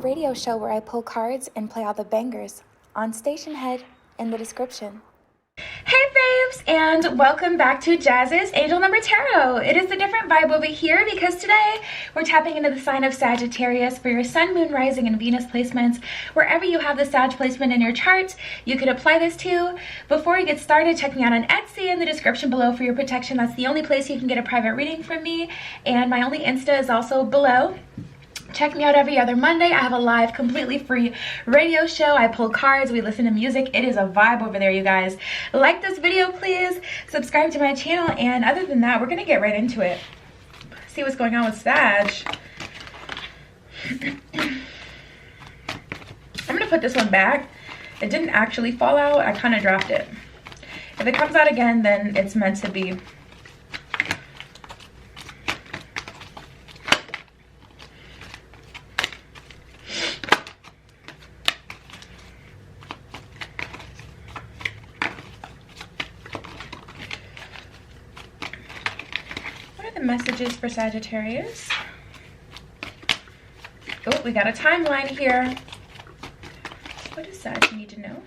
radio show where I pull cards and play all the bangers on Stationhead in the description. Hey babes, and welcome back to Jazz's Angel Number Tarot. It is a different vibe over here because today we're tapping into the sign of Sagittarius for your Sun, Moon, Rising, and Venus placements. Wherever you have the Sag placement in your chart, you could apply this to. Before you get started, check me out on Etsy in the description below for your protection. That's the only place you can get a private reading from me, and my ONLY Insta is also below. Check me out every other Monday. I have a live, completely free radio show. I pull cards, we listen to music. It is a vibe over there, you guys. Like this video, please. Subscribe to my channel. And other than that, we're going to get right into it. See what's going on with Sag. I'm going to put this one back. It didn't actually fall out. I kind of dropped it. If it comes out again, then it's meant to be. Messages for Sagittarius. Oh, we got a timeline here. What does Sag need to know?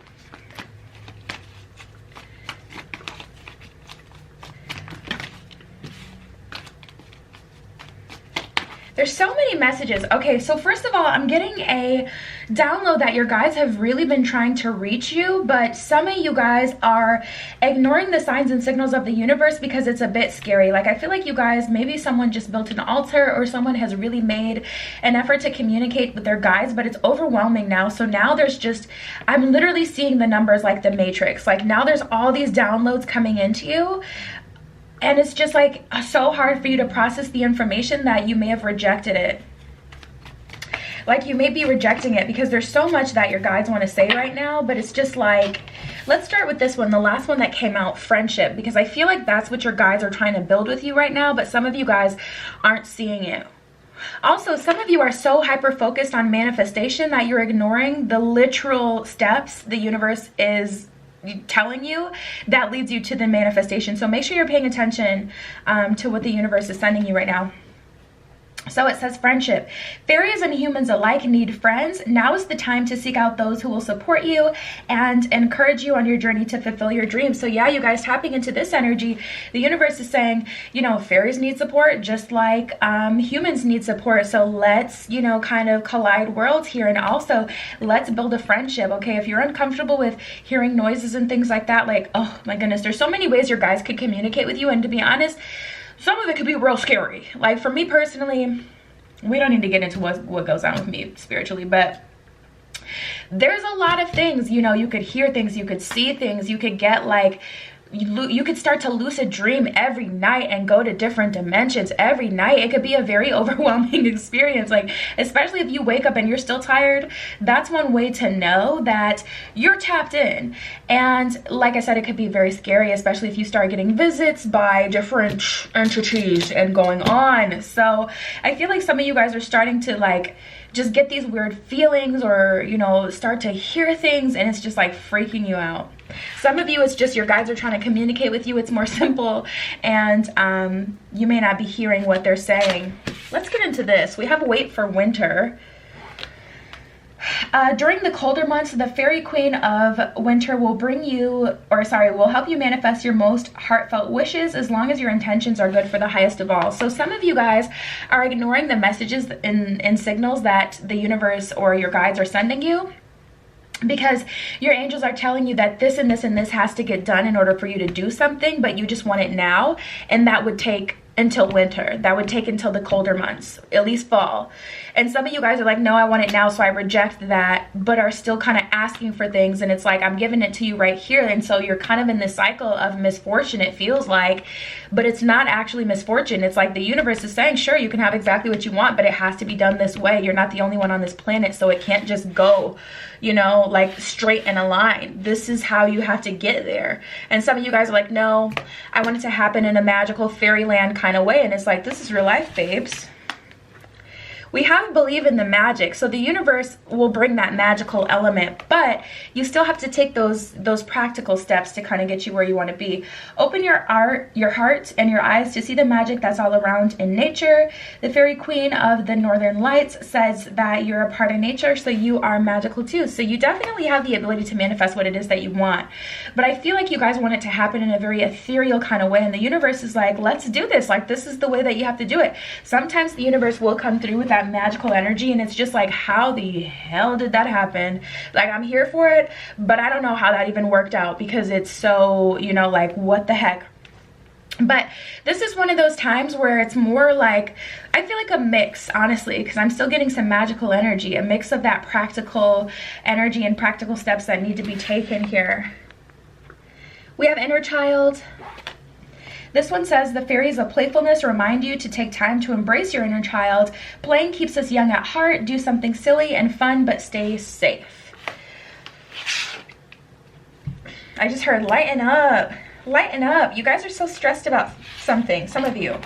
There's so many messages. Okay, so first of all, I'm getting a download that your guys have really been trying to reach you, but some of you guys are ignoring the signs and signals of the universe because it's a bit scary. Like, I feel like you guys, maybe someone just built an altar or someone has really made an effort to communicate with their guides, but it's overwhelming now. So now there's just, I'm literally seeing the numbers like the Matrix. Like, now there's all these downloads coming into you. And it's just like so hard for you to process the information that you may have rejected it. Like, you may be rejecting it because there's so much that your guides want to say right now, but it's just like, let's start with this one, the last one that came out, friendship, because I feel like that's what your guides are trying to build with you right now, but some of you guys aren't seeing it. Also, some of you are so hyper focused on manifestation that you're ignoring the literal steps the universe is telling you that leads you to the manifestation. So make sure you're paying attention to what the universe is sending you right now. So it says friendship. Fairies and humans alike need friends. Now is the time to seek out those who will support you and encourage you on your journey to fulfill your dreams. So yeah, you guys, tapping into this energy, the universe is saying, you know, fairies need support just like humans need support. So let's, you know, kind of collide worlds here. And also, let's build a friendship. Okay, if you're uncomfortable with hearing noises and things like that, like, oh my goodness, there's so many ways your guys could communicate with you. And to be honest, some of it could be real scary. Like, for me personally, we don't need to get into what goes on with me spiritually, but there's a lot of things, you know, you could hear things, you could see things, you could get like, you could start to lucid dream every night and go to different dimensions every night. It could be a very overwhelming experience, like, especially if you wake up and you're still tired. That's one way to know that you're tapped in. And like I said, it could be very scary, especially if you start getting visits by different entities and going on. So I feel like some of you guys are starting to like just get these weird feelings, or, you know, start to hear things, and it's just like freaking you out. Some of you, it's just your guides are trying to communicate with you. It's more simple, and you may not be hearing what they're saying. Let's get into this. We have wait for winter. During the colder months, the fairy queen of winter will will help you manifest your most heartfelt wishes as long as your intentions are good for the highest of all. So some of you guys are ignoring the messages and signals that the universe or your guides are sending you, because your angels are telling you that this and this and this has to get done in order for you to do something, but you just want it now, and that would take until winter. That would take until the colder months, at least fall. And some of you guys are like, no, I want it now, so I reject that, but are still kind of asking for things, and it's like, I'm giving it to you right here. And so you're kind of in this cycle of misfortune, it feels like, but it's not actually misfortune. It's like the universe is saying, sure, you can have exactly what you want, but it has to be done this way. You're not the only one on this planet, so it can't just go, you know, like straight in a line. This is how you have to get there. And some of you guys are like, no, I want it to happen in a magical fairyland kind of way. And it's like, this is real life, babes. we have to believe in the magic. So the universe will bring that magical element, but you still have to take those practical steps to kind of get you where you want to be. Open your heart and your eyes to see the magic that's all around in nature. The fairy queen of the northern lights says that you're a part of nature, so you are magical too. So you definitely have the ability to manifest what it is that you want. But I feel like you guys want it to happen in a very ethereal kind of way, and the universe is like, let's do this. Like, this is the way that you have to do it. Sometimes the universe will come through with that magical energy, and it's just like, how the hell did that happen? Like, I'm here for it, but I don't know how that even worked out, because it's so, you know, like, what the heck. But this is one of those times where it's more like, I feel like a mix, honestly, because I'm still getting some magical energy, a mix of that practical energy and practical steps that need to be taken here. We have inner child. This one says, the fairies of playfulness remind you to take time to embrace your inner child. Playing keeps us young at heart. Do something silly and fun, but stay safe. I just heard lighten up. Lighten up. You guys are so stressed about something, some of you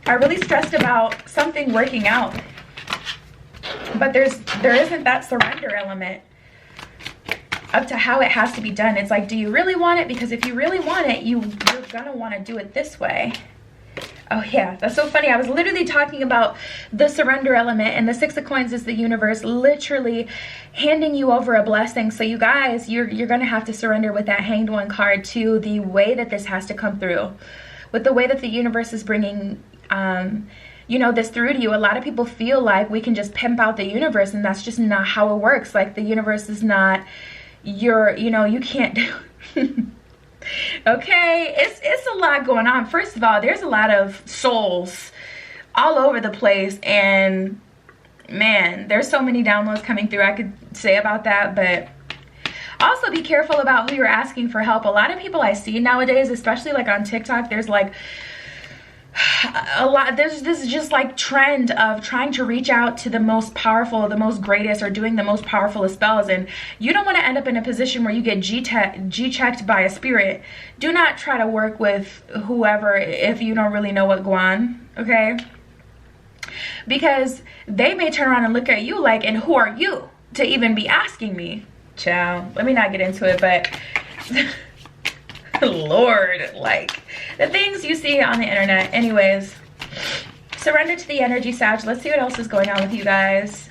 are really stressed about something working out, but there isn't that surrender element up to how it has to be done. It's like, do you really want it? Because if you really want it, you're gonna want to do it this way. Oh yeah, that's so funny. I was literally talking about the surrender element, and the Six of Coins is the universe literally handing you over a blessing. So you guys, you're gonna have to surrender with that Hanged One card to the way that this has to come through, with the way that the universe is bringing you know, this through to you. A lot of people feel like we can just pimp out the universe, and that's just not how it works. Like, the universe is not you know, you can't do okay, it's a lot going on. First of all, there's a lot of souls all over the place, and man, there's so many downloads coming through I could say about that. But also be careful about who you're asking for help. A lot of people I see nowadays, especially like on TikTok, there's like a lot, there's this just like trend of trying to reach out to the most powerful, the most greatest, or doing the most powerful of spells, and you don't want to end up in a position where you get G-checked by a spirit. Do not try to work with whoever if you don't really know what's going on, okay? Because they may turn around and look at you like, and who are you to even be asking me? Ciao. Let me not get into it, but Lord, like, the things you see on the internet. Anyways, surrender to the energy, Sag. Let's see what else is going on with you guys.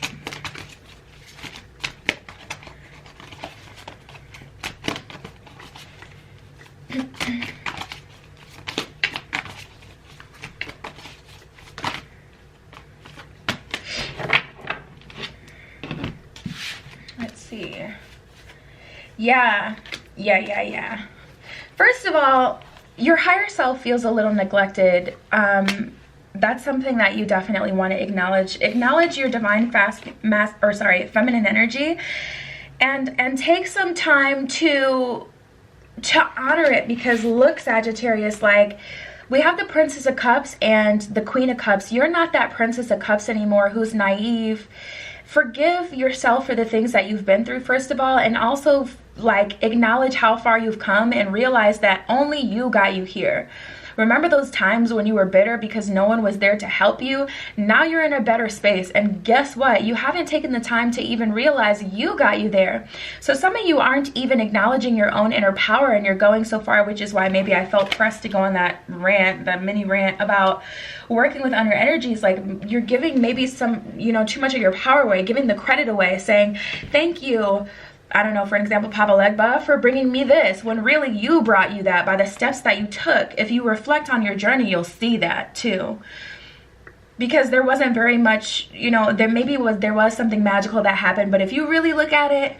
Let's see. Yeah. First of all, your higher self feels a little neglected. That's something that you definitely want to acknowledge. Acknowledge your divine feminine energy, and take some time to honor it. Because look, Sagittarius, like, we have the Princess of Cups and the Queen of Cups. You're not that Princess of Cups anymore who's naive. Forgive yourself for the things that you've been through, first of all, and also like acknowledge how far you've come and realize that only you got you here. Remember those times when you were bitter because no one was there to help you? Now you're in a better space, and guess what? You haven't taken the time to even realize you got you there. So some of you aren't even acknowledging your own inner power, and you're going so far, which is why maybe I felt pressed to go on that rant, that mini rant about working with under energies. Like, you're giving maybe some, you know, too much of your power away, giving the credit away, saying thank you, I don't know, for an example, Papa Legba, for bringing me this, when really you brought you that by the steps that you took. If you reflect on your journey, you'll see that too. Because there wasn't very much, you know, there was something magical that happened, but if you really look at it,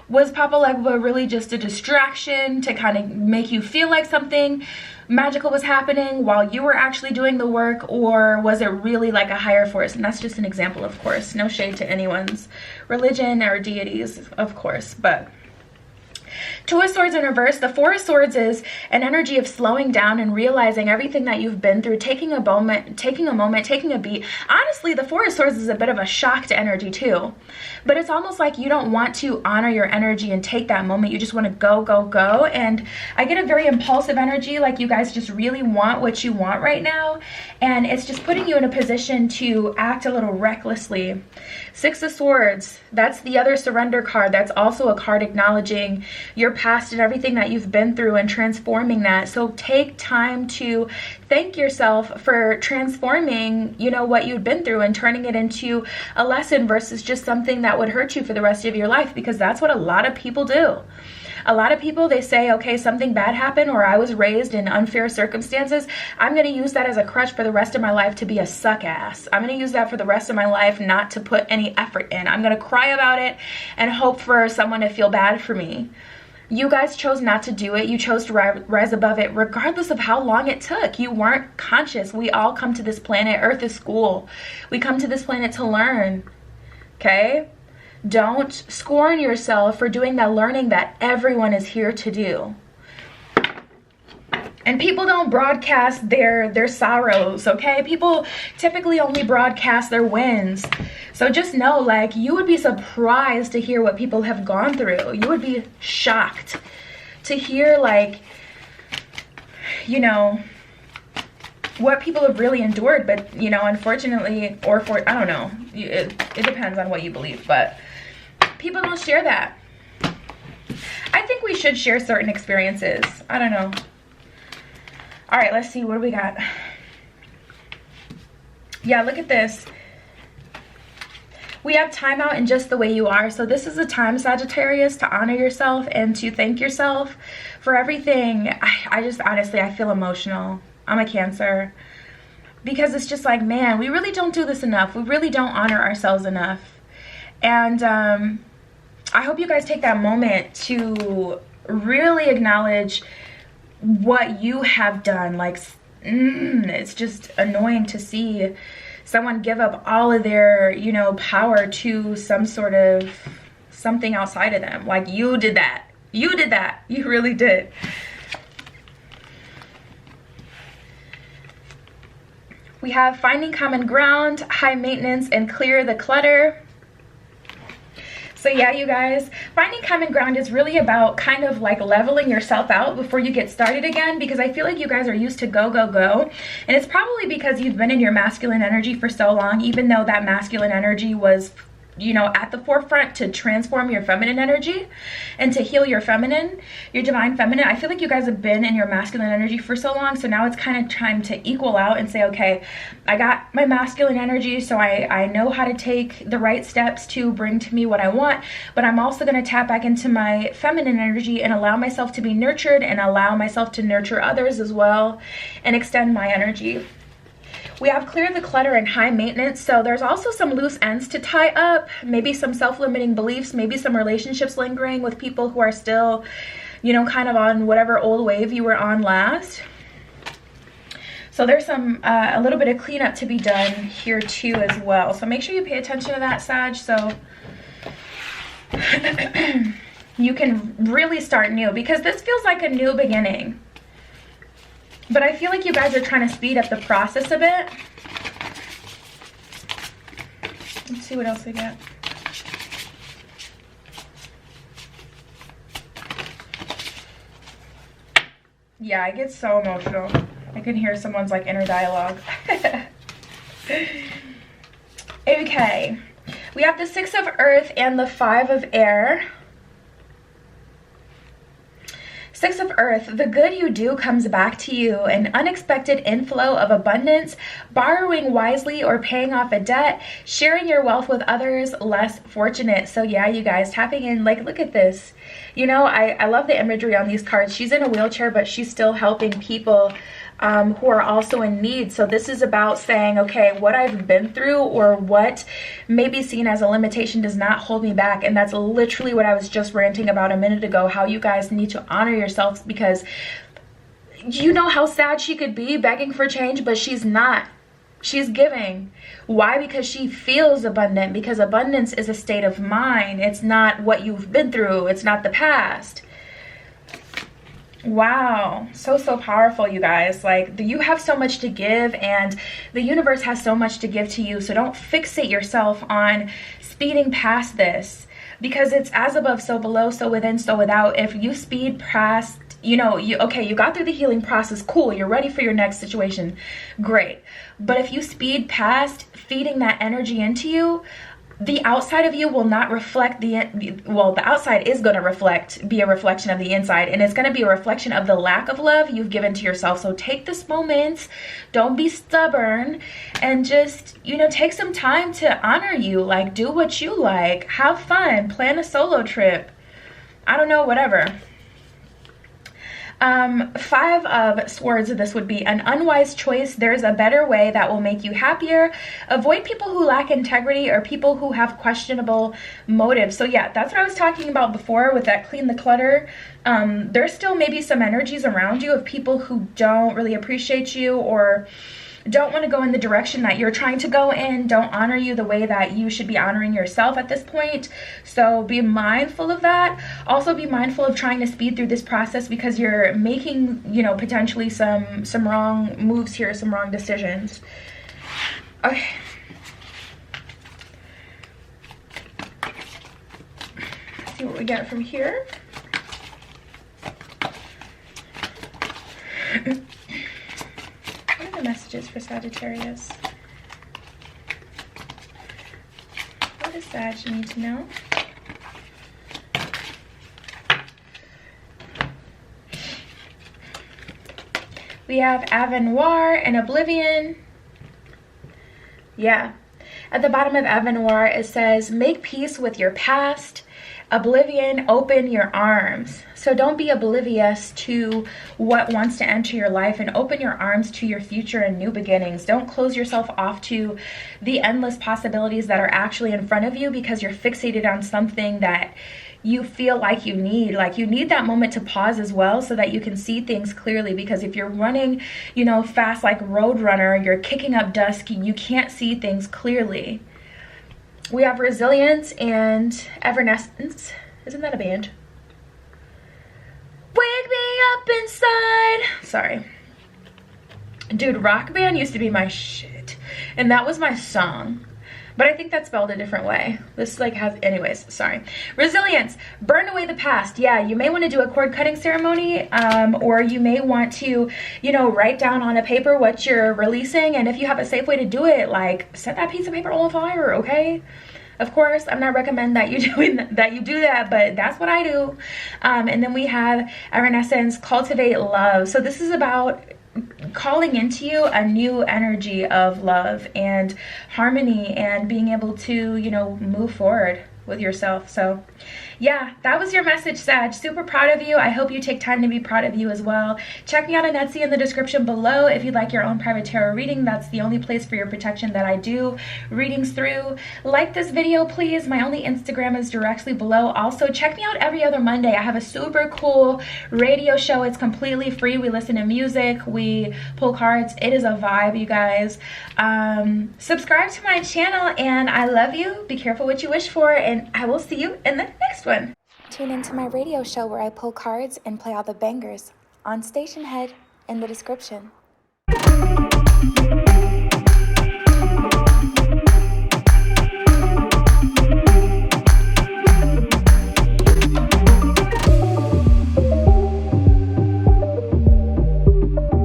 was Papa Legba really just a distraction to kind of make you feel like something magical was happening while you were actually doing the work, or was it really like a higher force? And that's just an example, of course. No shade to anyone's religion or deities, of course. But Two of Swords in reverse. The Four of Swords is an energy of slowing down and realizing everything that you've been through, taking a moment, taking a beat. Honestly, the Four of Swords is a bit of a shocked energy too. But it's almost like you don't want to honor your energy and take that moment. You just want to go, go, go. And I get a very impulsive energy, like you guys just really want what you want right now. And it's just putting you in a position to act a little recklessly. Six of Swords, that's the other surrender card. That's also a card acknowledging your past and everything that you've been through and transforming that. So take time to thank yourself for transforming, you know, what you'd been through and turning it into a lesson versus just something that would hurt you for the rest of your life, because that's what a lot of people do. A lot of people, they say, okay, something bad happened or I was raised in unfair circumstances. I'm going to use that as a crutch for the rest of my life to be a suck ass. I'm going to use that for the rest of my life not to put any effort in. I'm going to cry about it and hope for someone to feel bad for me. You guys chose not to do it. You chose to rise above it regardless of how long it took. You weren't conscious. We all come to this planet. Earth is school. We come to this planet to learn. Okay? Don't scorn yourself for doing the learning that everyone is here to do. And people don't broadcast their sorrows, okay? People typically only broadcast their wins. So just know, like, you would be surprised to hear what people have gone through. You would be shocked to hear, like, you know, what people have really endured. But, you know, unfortunately, or for, I don't know, it depends on what you believe, but people don't share that. I think we should share certain experiences. I don't know. All right, let's see. What do we got? Yeah, look at this. We have time out in just the way you are. So this is a time, Sagittarius, to honor yourself and to thank yourself for everything. I just, honestly, I feel emotional. I'm a Cancer. Because it's just like, man, we really don't do this enough. We really don't honor ourselves enough. And I hope you guys take that moment to really acknowledge what you have done. Like, it's just annoying to see someone give up all of their, you know, power to some sort of something outside of them. Like, you did that. You did that. You really did. We have finding common ground, high maintenance, and clear the clutter. So yeah, you guys, finding common ground is really about kind of like leveling yourself out before you get started again, because I feel like you guys are used to go, go, go. And it's probably because you've been in your masculine energy for so long, even though that masculine energy was, you know, at the forefront to transform your feminine energy and to heal your feminine, your divine feminine. I feel like you guys have been in your masculine energy for so long, so now it's kind of time to equal out and say, okay, I got my masculine energy, so I know how to take the right steps to bring to me what I want, but I'm also going to tap back into my feminine energy and allow myself to be nurtured and allow myself to nurture others as well and extend my energy. We have clear the clutter and high maintenance. So there's also some loose ends to tie up, maybe some self-limiting beliefs, maybe some relationships lingering with people who are still, you know, kind of on whatever old wave you were on last. So there's some, a little bit of cleanup to be done here too as well. So make sure you pay attention to that, Sag, so you can really start new, because this feels like a new beginning. But I feel like you guys are trying to speed up the process a bit. Let's see what else we got. Yeah, I get so emotional. I can hear someone's like inner dialogue. Okay. We have the 6 of Earth and the 5 of Air. 6 of Earth, the good you do comes back to you, an unexpected inflow of abundance, borrowing wisely or paying off a debt, sharing your wealth with others less fortunate. So yeah, you guys, tapping in, like, look at this. You know, I love the imagery on these cards. She's in a wheelchair, but she's still helping people who are also in need. So this is about saying, okay, what I've been through or what may be seen as a limitation does not hold me back. And that's literally what I was just ranting about a minute ago, how you guys need to honor yourselves, because you know how sad she could be begging for change, but she's not. She's giving. Why? Because she feels abundant, because abundance is a state of mind. It's not what you've been through. It's not the past. Wow, so powerful, you guys. Like, you have so much to give, and the universe has so much to give to you. So don't fixate yourself on speeding past this, because it's as above, so below, so within, so without. If you speed past, you know, you got through the healing process, cool, you're ready for your next situation, great. But if you speed past feeding that energy into you, the outside of you will not reflect the outside is going to be a reflection of the inside, and it's going to be a reflection of the lack of love you've given to yourself. So take this moment, don't be stubborn, and just, you know, take some time to honor you. Like, do what you like, have fun, plan a solo trip, I don't know, whatever. Five of Swords, this would be an unwise choice. There's a better way that will make you happier. Avoid people who lack integrity or people who have questionable motives. So yeah, that's what I was talking about before with that clean the clutter. There's still maybe some energies around you of people who don't really appreciate you or don't want to go in the direction that you're trying to go in, don't honor you the way that you should be honoring yourself at this point. So be mindful of that. Also be mindful of trying to speed through this process, because you're making, you know, potentially some wrong moves here, some wrong decisions. Okay. Let's see what we get from here. Messages for Sagittarius. What does Sag need to know? We have Avenoir and Oblivion. Yeah. At the bottom of Avenoir, it says, make peace with your past. Oblivion, open your arms. So don't be oblivious to what wants to enter your life, and open your arms to your future and new beginnings. Don't close yourself off to the endless possibilities that are actually in front of you, because you're fixated on something that you feel like you need. Like, you need that moment to pause as well, so that you can see things clearly. Because if you're running, you know, fast like Roadrunner, you're kicking up dust, you can't see things clearly. We have Resilience and Evanescence. Isn't that a band? Wake me up inside. Sorry. Dude, Rock Band used to be my shit. And that was my song. But I think that's spelled a different way. This like has, anyways, sorry. Resilience, burn away the past. Yeah, you may want to do a cord cutting ceremony, or you may want to, you know, write down on a paper what you're releasing. And if you have a safe way to do it, like set that piece of paper on fire, okay? Of course, I'm not recommending that you do that, but that's what I do. And then we have Evanescence, cultivate love. So this is about calling into you a new energy of love and harmony, and being able to, you know, move forward with yourself. So yeah, that was your message, Sag. Super proud of you. I hope you take time to be proud of you as well. Check me out on Etsy in the description below if you'd like your own private tarot reading. That's the only place for your protection that I do readings through. Like this video, please. My only Instagram is directly below. Also, check me out every other Monday. I have a super cool radio show. It's completely free. We listen to music, we pull cards. It is a vibe, you guys. Subscribe to my channel, and I love you. Be careful what you wish for, and I will see you in the next one. Tune into my radio show where I pull cards and play all the bangers on Stationhead in the description.